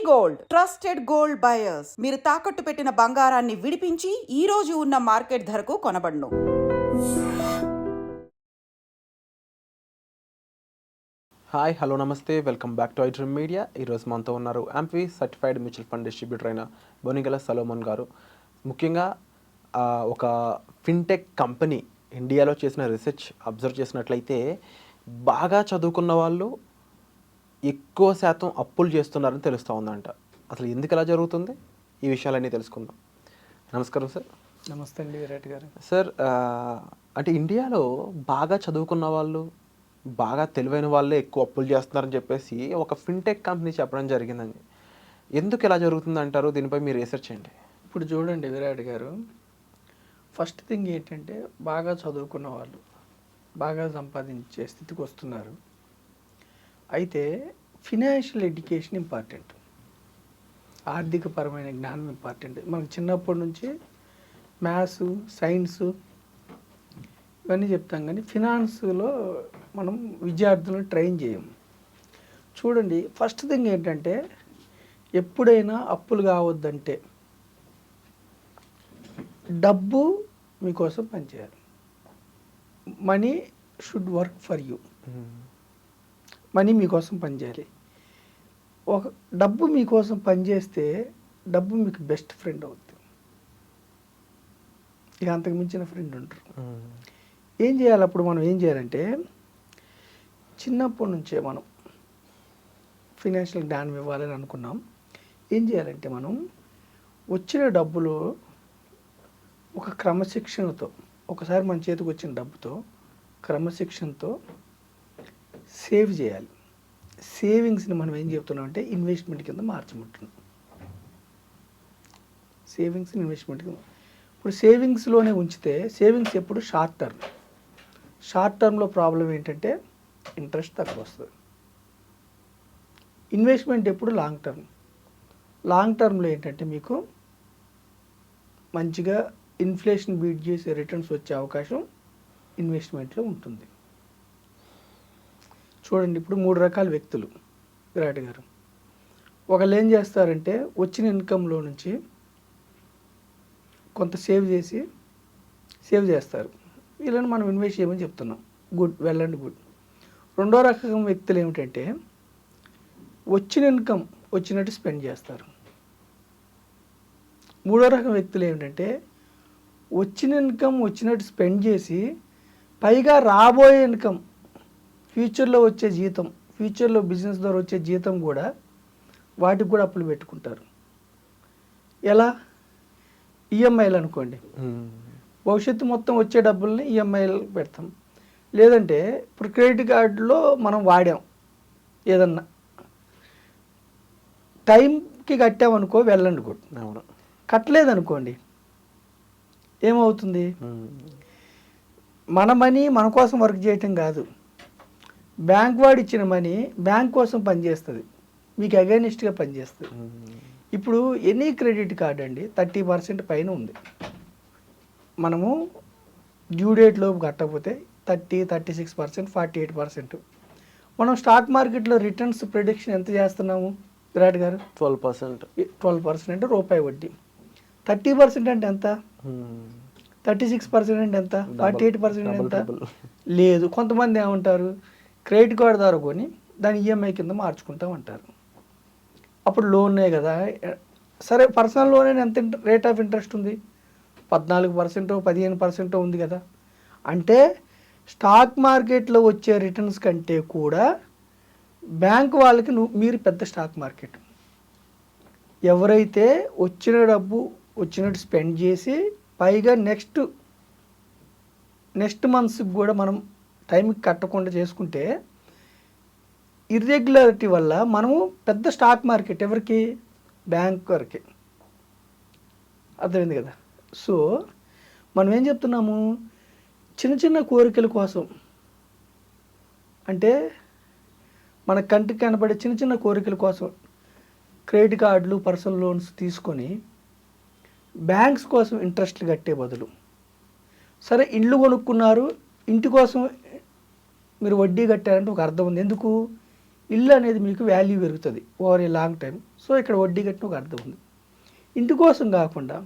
Gold trusted gold buyers. మీరు తాకట్టు పెట్టిన బంగారాన్ని విడిపించి ఈ రోజు ఉన్న మార్కెట్ ధరకు కొనబడును. హాయ్, హలో, నమస్తే, welcome back to iDream media. ఈరోజు మనతో ఉన్నారు MP certified mutual fund distributor అయిన బొనిగల సలోమన్ గారు. ముఖ్యంగా ఒక ఫిన్టెక్ కంపెనీ ఇండియాలో చేసిన రీసెర్చ్ అబ్జర్వ్ చేసినట్లయితే బాగా చదువుకున్న వాళ్ళు ఎక్కువ శాతం అప్పులు చేస్తున్నారని తెలుస్తూ ఉందంట. అసలు ఎందుకు ఇలా జరుగుతుంది? ఈ విషయాలన్నీ తెలుసుకుందాం. నమస్కారం సార్. నమస్తే అండి విరాట్ గారు. సార్, అంటే ఇండియాలో బాగా చదువుకున్న వాళ్ళు, బాగా తెలివైన వాళ్ళే ఎక్కువ అప్పులు చేస్తున్నారని చెప్పేసి ఒక ఫిన్టెక్ కంపెనీ చెప్పడం జరిగిందండి. ఎందుకు ఇలా జరుగుతుంది అంటారు? దీనిపై మీరు రీసెర్చ్ చేయండి. ఇప్పుడు చూడండి విరాట్ గారు, ఫస్ట్ థింగ్ ఏంటంటే బాగా చదువుకున్న వాళ్ళు బాగా సంపాదించే స్థితికి వస్తున్నారు. అయితే ఫినాన్షియల్ ఎడ్యుకేషన్ ఇంపార్టెంట్, ఆర్థికపరమైన జ్ఞానం ఇంపార్టెంట్. మనకు చిన్నప్పటి నుంచి మ్యాథ్స్, సైన్స్ ఇవన్నీ చెప్తాం, కానీ ఫినాన్స్లో మనం విద్యార్థులను ట్రైన్ చేయం. చూడండి, ఫస్ట్ థింగ్ ఏంటంటే ఎప్పుడైనా అప్పులు కావద్దంటే డబ్బు మీకోసం పనిచేయాలి. Money should work for you. Money మీకోసం పనిచేయాలి. ఒక డబ్బు మీకోసం పనిచేస్తే డబ్బు మీకు బెస్ట్ ఫ్రెండ్ అవుతుంది. ఇక అంతకు మించిన ఫ్రెండ్ ఉంటారు. ఏం చేయాలి అప్పుడు? మనం ఏం చేయాలంటే చిన్నప్పటి నుంచే మనం ఫినాన్షియల్ జ్ఞానం ఇవ్వాలని అనుకున్నాం. ఏం చేయాలంటే మనం వచ్చిన డబ్బులో ఒక క్రమశిక్షణతో, ఒకసారి మన చేతికి వచ్చిన డబ్బుతో క్రమశిక్షణతో సేవ్ చేయాలి. సేవింగ్స్ని మనం ఏం చెప్తున్నాం అంటే ఇన్వెస్ట్మెంట్ కింద మార్చమంటున్నాం. సేవింగ్స్ని ఇన్వెస్ట్మెంట్ కింద. ఇప్పుడు సేవింగ్స్లోనే ఉంచితే సేవింగ్స్ ఎప్పుడు షార్ట్ టర్మ్. షార్ట్ టర్మ్లో ప్రాబ్లం ఏంటంటే ఇంట్రెస్ట్ తక్కువ వస్తుంది. ఇన్వెస్ట్మెంట్ ఎప్పుడు లాంగ్ టర్మ్. లాంగ్ టర్మ్లో ఏంటంటే మీకు మంచిగా ఇన్ఫ్లేషన్ బీట్ చేసే రిటర్న్స్ వచ్చే అవకాశం ఇన్వెస్ట్మెంట్లో ఉంటుంది. చూడండి, ఇప్పుడు 3 రకాల వ్యక్తులు విరాట్ గారు. ఒకళ్ళు ఏం చేస్తారంటే వచ్చిన ఇన్కంలో నుంచి కొంత సేవ్ చేస్తారు. వీళ్ళని మనం ఇన్వెస్ట్ చేయమని చెప్తున్నాం. Good, well and good. రెండో రకం వ్యక్తులు ఏమిటంటే వచ్చిన ఇన్కమ్ వచ్చినట్టు స్పెండ్ చేస్తారు. మూడో రకం వ్యక్తులు ఏమిటంటే వచ్చిన ఇన్కమ్ వచ్చినట్టు స్పెండ్ చేసి పైగా రాబోయే ఇన్కమ్, ఫ్యూచర్లో వచ్చే జీతం, ఫ్యూచర్లో బిజినెస్ ద్వారా వచ్చే జీతం కూడా వాటికి కూడా అప్పులు పెట్టుకుంటారు. ఎలా? ఈఎంఐలు అనుకోండి. భవిష్యత్తు మొత్తం వచ్చే డబ్బుల్ని ఈఎంఐలు పెడతాం. లేదంటే ఇప్పుడు క్రెడిట్ కార్డులో మనం వాడాం, ఏదన్నా టైంకి కట్టామనుకో, వెళ్ళండి గుడ్. అవును. కట్టలేదనుకోండి ఏమవుతుంది? మన మనీ మన కోసం వర్క్ చేయటం కాదు, బ్యాంక్ వాడు ఇచ్చిన మనీ బ్యాంక్ కోసం పనిచేస్తుంది, మీకు అగైనిస్ట్గా పనిచేస్తుంది. ఇప్పుడు ఎనీ క్రెడిట్ కార్డ్ అండి 30% పైన ఉంది. మనము డ్యూ డేట్ లోపు కట్టకపోతే 30, 36%, 48%. మనం స్టాక్ మార్కెట్లో రిటర్న్స్ ప్రిడిక్షన్ ఎంత చేస్తున్నాము విరాట్ గారు? 12%. 12% అంటే రూపాయి వడ్డీ. 30% అంటే ఎంత? 36% అంటే ఎంత? 48% ఎంత? లేదు. కొంతమంది ఏమంటారు, క్రెడిట్ కార్డు ద్వారా కొని దాన్ని ఈఎంఐ కింద మార్చుకుంటామంటారు. అప్పుడు లోనే కదా. సరే, పర్సనల్ లోన్ ఎంత రేట్ ఆఫ్ ఇంట్రెస్ట్ ఉంది? 14%, 15% ఉంది కదా. అంటే స్టాక్ మార్కెట్లో వచ్చే రిటర్న్స్ కంటే కూడా బ్యాంక్ వాళ్ళకి మీరు పెద్ద స్టాక్ మార్కెట్. ఎవరైతే వచ్చిన డబ్బు వచ్చినట్టు స్పెండ్ చేసి పైగా నెక్స్ట్ మంత్స్కి కూడా మనం టైంకి కట్టకుండా చేసుకుంటే ఇర్రెగ్యులారిటీ వల్ల మనము పెద్ద స్టాక్ మార్కెట్. ఎవరికి? బ్యాంక్ వరకే. అర్థమైంది కదా. సో మనం ఏం చెప్తున్నాము, చిన్న చిన్న కోరికల కోసం, అంటే మన కంటికి కనబడే చిన్న చిన్న కోరికల కోసం క్రెడిట్ కార్డులు, పర్సనల్ లోన్స్ తీసుకొని బ్యాంక్స్ కోసం ఇంట్రెస్ట్లు కట్టే బదులు, సరే ఇల్లు కొనుక్కున్నారు, ఇంటి కోసం మీరు వడ్డీ కట్టారంటే ఒక అర్థం ఉంది. ఎందుకు? ఇల్లు అనేది మీకు వాల్యూ పెరుగుతుంది over a long time. So ఇక్కడ వడ్డీ కట్టిన ఒక అర్థం ఉంది. ఇంటి కోసం కాకుండా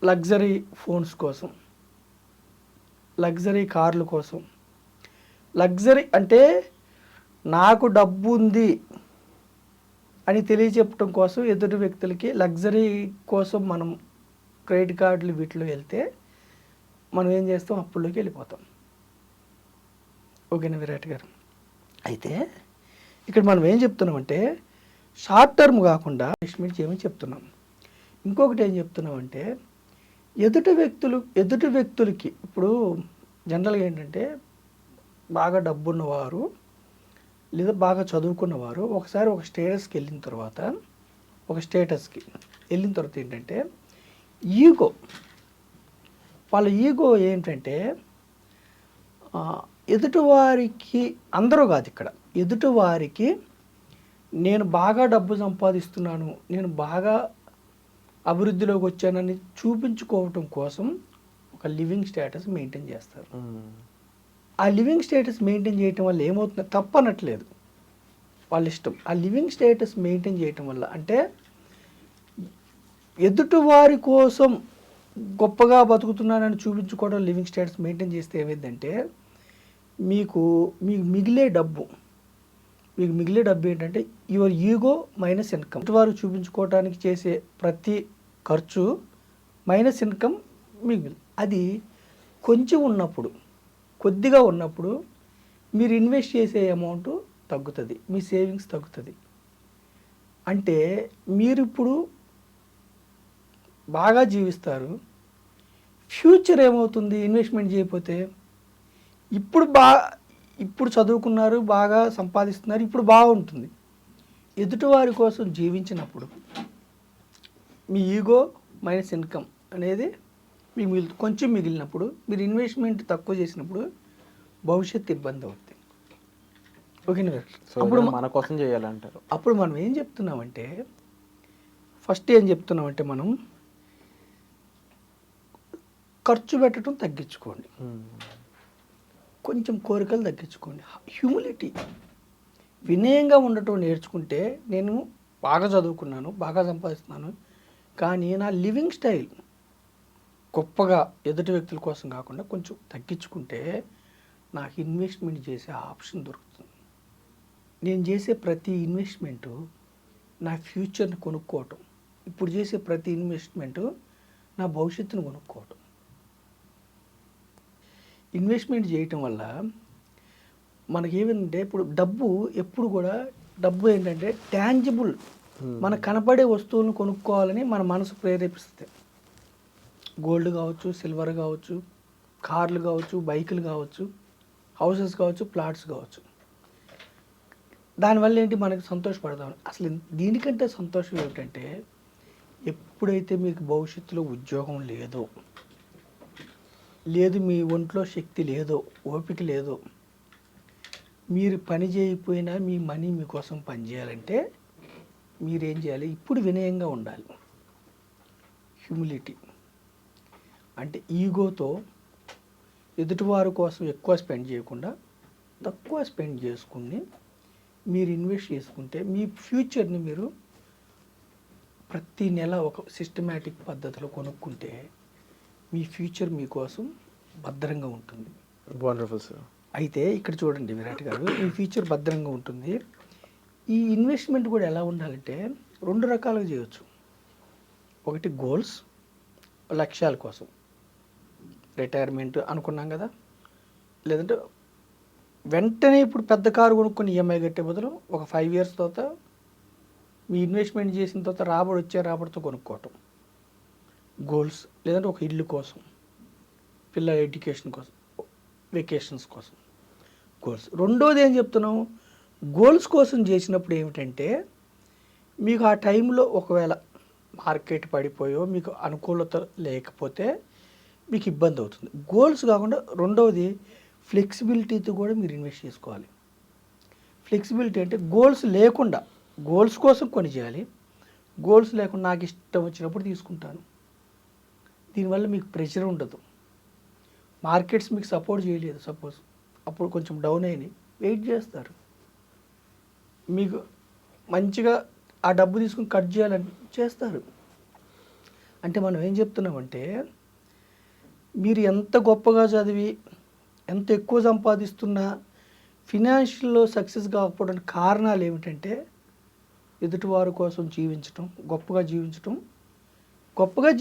లగ్జరీ ఫోన్స్ కోసం, లగ్జరీ కార్ల కోసం, లగ్జరీ అంటే నాకు డబ్బు ఉంది అని తెలియచెప్పడం కోసం ఎదుటి వ్యక్తులకి లగ్జరీ కోసం మనం క్రెడిట్ కార్డులు వీటిలో వెళ్తే మనం ఏం చేస్తాం, అప్పుల్లోకి వెళ్ళిపోతాం. ఓకేనా విరాట్ గారు? అయితే ఇక్కడ మనం ఏం చెప్తున్నామంటే షార్ట్ టర్మ్ కాకుండా ఇన్వెస్ట్మెంట్ చేయమని చెప్తున్నాం. ఇంకొకటి ఏం చెప్తున్నామంటే ఎదుటి వ్యక్తులకి ఇప్పుడు జనరల్గా ఏంటంటే బాగా డబ్బున్నవారు లేదా బాగా చదువుకున్నవారు ఒకసారి ఒక స్టేటస్కి వెళ్ళిన తర్వాత ఏంటంటే ఈగో, వాళ్ళ ఈగో ఏంటంటే ఎదుటివారికి, అందరూ కాదు ఇక్కడ, ఎదుటివారికి నేను బాగా డబ్బు సంపాదిస్తున్నాను, నేను బాగా అభివృద్ధిలోకి వచ్చానని చూపించుకోవటం కోసం ఒక లివింగ్ స్టేటస్ మెయింటైన్ చేస్తారు. ఆ లివింగ్ స్టేటస్ మెయింటైన్ చేయటం వల్ల ఏమవుతుందో తప్పనట్లేదు, వాళ్ళ ఇష్టం. ఆ లివింగ్ స్టేటస్ మెయింటైన్ చేయటం వల్ల అంటే ఎదుటివారి కోసం గొప్పగా బతుకుతున్నానని చూపించుకోవడం లివింగ్ స్టేటస్ మెయింటైన్ చేస్తే ఏమైందంటే మీకు మిగిలే డబ్బు ఏంటంటే యువర్ ఈగో మైనస్ ఇన్కమ్. వారు చూపించుకోవడానికి చేసే ప్రతి ఖర్చు మైనస్ ఇన్కమ్ మిగిలి, అది కొద్దిగా ఉన్నప్పుడు మీరు ఇన్వెస్ట్ చేసే అమౌంట్ తగ్గుతుంది, మీ సేవింగ్స్ తగ్గుతుంది. అంటే మీరు ఇప్పుడు బాగా జీవిస్తారు, ఫ్యూచర్ ఏమవుతుంది ఇన్వెస్ట్మెంట్ చేయకపోతే? ఇప్పుడు చదువుకున్నారు, బాగా సంపాదిస్తున్నారు, ఇప్పుడు బాగుంటుంది. ఎదుటివారి కోసం జీవించినప్పుడు మీ ఈగో మైనస్ ఇన్కమ్ అనేది మీకు కొంచెం మిగిలినప్పుడు, మీరు ఇన్వెస్ట్మెంట్ తక్కువ చేసినప్పుడు భవిష్యత్తు ఇబ్బంది అవుతుంది. ఓకేనా? అప్పుడు మన కోసం చేయాలంటారు. అప్పుడు మనం ఏం చెప్తున్నామంటే మనం ఖర్చు పెట్టడం తగ్గించుకోండి, కొంచెం కోరికలు తగ్గించుకోండి. హ్యూమిలిటీ, వినయంగా ఉండటం నేర్చుకుంటే నేను బాగా చదువుకున్నాను, బాగా సంపాదిస్తున్నాను, కానీ నా లివింగ్ స్టైల్ గొప్పగా ఎదుటి వ్యక్తుల కోసం కాకుండా కొంచెం తగ్గించుకుంటే నాకు ఇన్వెస్ట్మెంట్ చేసే ఆప్షన్ దొరుకుతుంది. నేను చేసే ప్రతి ఇన్వెస్ట్మెంటు నా ఫ్యూచర్ని కొనుక్కోవటం, ఇప్పుడు చేసే ప్రతి ఇన్వెస్ట్మెంటు నా భవిష్యత్తును కొనుక్కోవటం. ఇన్వెస్ట్మెంట్ చేయటం వల్ల మనకేమంటే ఇప్పుడు డబ్బు ఏంటంటే ట్యాంజిబుల్, మనకు కనపడే వస్తువులను కొనుక్కోవాలని మన మనసు ప్రేరేపిస్తుంది. గోల్డ్ కావచ్చు, సిల్వర్ కావచ్చు, కార్లు కావచ్చు, బైకులు కావచ్చు, హౌసెస్ కావచ్చు, ప్లాట్స్ కావచ్చు. దానివల్ల ఏంటి, మనకు సంతోషపడతాం. అసలు దీనికంటే సంతోషం ఏమిటంటే ఎప్పుడైతే మీకు భవిష్యత్తులో ఉద్యోగం లేదు, మీ ఒంట్లో శక్తి లేదో, ఓపిక లేదో, మీరు పని చేయకపోయినా మీ మనీ మీకోసం పనిచేయాలంటే మీరేం చేయాలి? ఇప్పుడు వినయంగా ఉండాలి. హ్యూమిలిటీ అంటే ఈగోతో ఎదుటివారి కోసం ఎక్కువ స్పెండ్ చేయకుండా తక్కువ స్పెండ్ చేసుకుని మీరు ఇన్వెస్ట్ చేసుకుంటే మీ ఫ్యూచర్ని మీరు ప్రతి నెల ఒక సిస్టమేటిక్ పద్ధతిలో కొనుక్కుంటే మీ ఫ్యూచర్ మీకోసం భద్రంగా ఉంటుంది. Wonderful sir. అయితే ఇక్కడ చూడండి విరాట్ గారు, మీ ఫ్యూచర్ భద్రంగా ఉంటుంది. ఈ ఇన్వెస్ట్మెంట్ కూడా ఎలా ఉండాలంటే 2 రకాలుగా చేయొచ్చు. ఒకటి గోల్స్, లక్ష్యాల కోసం, రిటైర్మెంట్ అనుకున్నాం కదా, లేదంటే వెంటనే ఇప్పుడు పెద్ద కారు కొనుక్కొని ఈఎంఐ కట్టే బదులు ఒక 5 years తర్వాత మీ ఇన్వెస్ట్మెంట్ చేసిన తర్వాత రాబడితో కొనుక్కోవటం గోల్స్, లేదంటే ఒక ఇల్లు కోసం, పిల్లల ఎడ్యుకేషన్ కోసం, వెకేషన్స్ కోసం గోల్స్. రెండోది ఏం చెప్తున్నాం, గోల్స్ కోసం చేసినప్పుడు ఏమిటంటే మీకు ఆ టైంలో ఒకవేళ మార్కెట్ పడిపోయో మీకు అనుకూలత లేకపోతే మీకు ఇబ్బంది అవుతుంది. గోల్స్ కాకుండా రెండవది ఫ్లెక్సిబిలిటీతో కూడా మీరు ఇన్వెస్ట్ చేసుకోవాలి. ఫ్లెక్సిబిలిటీ అంటే గోల్స్ కోసం కొని చేయాలి, గోల్స్ లేకుండా నాకు ఇష్టం వచ్చినప్పుడు తీసుకుంటాను. దీనివల్ల మీకు ప్రెషర్ ఉండదు. మార్కెట్స్ మీకు సపోర్ట్ చేయలేదు సపోజ్, అప్పుడు కొంచెం డౌన్ అయినాయి, వెయిట్ చేస్తారు. మీకు మంచిగా ఆ డబ్బు తీసుకుని కట్ చేయాలని చేస్తారు. అంటే మనం ఏం చెప్తున్నామంటే మీరు ఎంత గొప్పగా చదివి ఎంత ఎక్కువ సంపాదిస్తున్నా ఫినాన్షియల్లో సక్సెస్ కాకపోవడానికి కారణాలు ఏమిటంటే ఎదుటివారి కోసం జీవించటం, గొప్పగా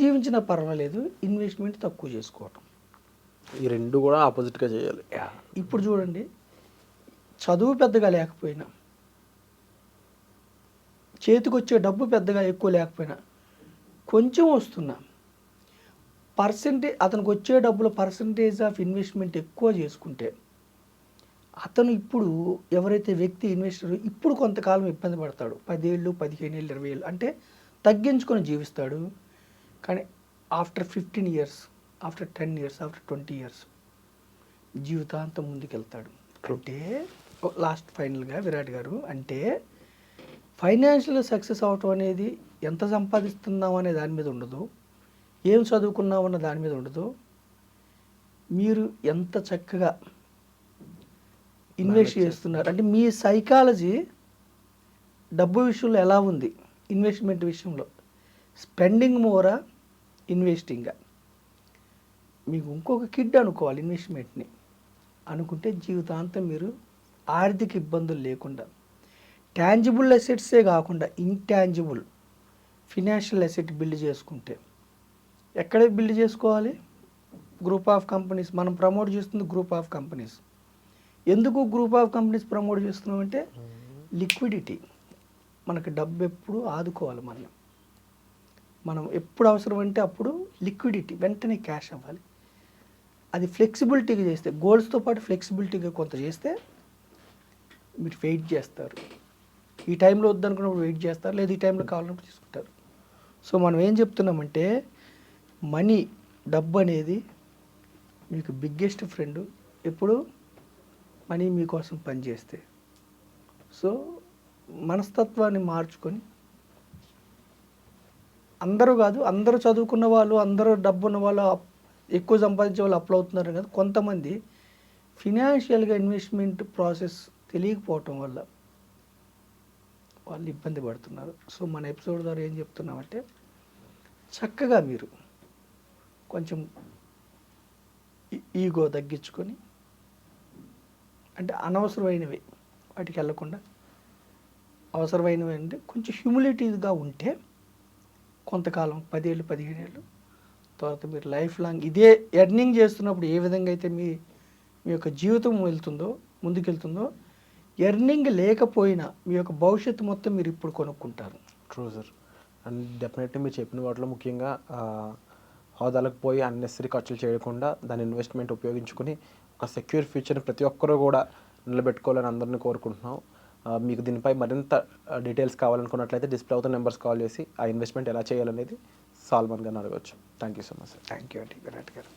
జీవించినా పర్వాలేదు, ఇన్వెస్ట్మెంట్ తక్కువ చేసుకోవటం. ఈ రెండు కూడా ఆపోజిట్గా చేయాలి. ఇప్పుడు చూడండి, చదువు పెద్దగా లేకపోయినా, చేతికి వచ్చే డబ్బు పెద్దగా ఎక్కువ లేకపోయినా, కొంచెం వస్తున్నా అతనికి వచ్చే డబ్బుల పర్సంటేజ్ ఆఫ్ ఇన్వెస్ట్మెంట్ ఎక్కువ చేసుకుంటే అతను ఇప్పుడు ఎవరైతే వ్యక్తి ఇన్వెస్టర్ ఇప్పుడు కొంతకాలం ఇబ్బంది పడతాడు, 10 ఏళ్ళు 15 ఏళ్ళు 20 ఏళ్ళు అంటే తగ్గించుకొని జీవిస్తాడు. కానీ after 15 years, after 10 years, after 20 years జీవితాంతం ముందుకెళ్తాడు. అంటే లాస్ట్ ఫైనల్గా విరాట్ గారు, అంటే ఫైనాన్షియల్ సక్సెస్ అవటం అనేది ఎంత సంపాదిస్తున్నాం అనే దాని మీద ఉండదు, ఏం చదువుకున్నాం అన్న దాని మీద ఉండదు, మీరు ఎంత చక్కగా ఇన్వెస్ట్ చేస్తున్నారు అంటే మీ సైకాలజీ డబ్బు విషయంలో ఎలా ఉంది, ఇన్వెస్ట్మెంట్ విషయంలో స్పెండింగ్ మోరా ఇన్వెస్టింగా. మీకు ఇంకొక కిడ్ అనుకోవాలి ఇన్వెస్ట్మెంట్ని అనుకుంటే జీవితాంతం మీరు ఆర్థిక ఇబ్బందులు లేకుండా ట్యాంజిబుల్ అసెట్సే కాకుండా ఇంటాంజిబుల్ ఫినాన్షియల్ అసెట్ బిల్డ్ చేసుకుంటే, ఎక్కడ బిల్డ్ చేసుకోవాలి? Group of companies. మనం ప్రమోట్ చేస్తుంది గ్రూప్ ఆఫ్ కంపెనీస్. ఎందుకు గ్రూప్ ఆఫ్ కంపెనీస్ ప్రమోట్ చేస్తున్నామంటే లిక్విడిటీ. మనకి డబ్బు ఎప్పుడు ఆదుకోవాలి, మనం ఎప్పుడు అవసరం అంటే అప్పుడు లిక్విడిటీ, వెంటనే క్యాష్ అవ్వాలి. అది ఫ్లెక్సిబిలిటీగా చేస్తే, గోల్స్తో పాటు ఫ్లెక్సిబిలిటీగా కొంత చేస్తే మీరు వెయిట్ చేస్తారు. ఈ టైంలో వద్దనుకున్నప్పుడు వెయిట్ చేస్తారు, లేదా ఈ టైంలో కావాలన్నప్పుడు తీసుకుంటారు. సో మనం ఏం చెప్తున్నామంటే డబ్బు అనేది మీకు బిగ్గెస్ట్ ఫ్రెండ్ ఎప్పుడు మనీ మీకోసం పనిచేస్తే. సో మనస్తత్వాన్ని మార్చుకొని, అందరూ కాదు, అందరూ చదువుకున్న వాళ్ళు, అందరూ డబ్బు ఉన్న వాళ్ళు, ఎక్కువ సంపాదించే వాళ్ళు అప్లై అవుతున్నారు కదా, కొంతమంది ఫినాన్షియల్గా ఇన్వెస్ట్మెంట్ ప్రాసెస్ తెలియకపోవటం వల్ల వాళ్ళు ఇబ్బంది పడుతున్నారు. సో మన ఎపిసోడ్ ద్వారా ఏం చెప్తున్నామంటే చక్కగా మీరు కొంచెం ఈగో తగ్గించుకొని, అంటే అనవసరమైనవి వాటికి వెళ్ళకుండా, అవసరమైనవి అంటే కొంచెం హ్యూమిలిటీగా ఉంటే కొంతకాలం 10 ఏళ్ళు 15 ఏళ్ళు తర్వాత మీరు లైఫ్ లాంగ్ ఇదే ఎర్నింగ్ చేస్తున్నప్పుడు ఏ విధంగా అయితే మీ యొక్క జీవితం ముందుకెళ్తుందో ఎర్నింగ్ లేకపోయినా మీ యొక్క భవిష్యత్తు మొత్తం మీరు ఇప్పుడు కొనుక్కుంటారు. True sir. అండ్ డెఫినెట్లీ మీరు చెప్పిన వాటిలో ముఖ్యంగా హోదాలకు పోయి అన్నెసరీ ఖర్చులు చేయకుండా దాని ఇన్వెస్ట్మెంట్ ఉపయోగించుకొని ఒక సెక్యూర్ ఫ్యూచర్ని ప్రతి ఒక్కరూ కూడా నిలబెట్టుకోవాలని అందరినీ కోరుకుంటున్నాం. మీకు దీనిపై మరింత డీటెయిల్స్ కావాలనుకున్నట్లయితే డిస్ప్లే అవుతున్న నెంబర్స్ కాల్ చేసి ఆ ఇన్వెస్ట్మెంట్ ఎలా చేయాలనేది సాల్మన్ గారిని అడగవచ్చు. Thank you so much sir. Thank you అండి విరాట్ గారు.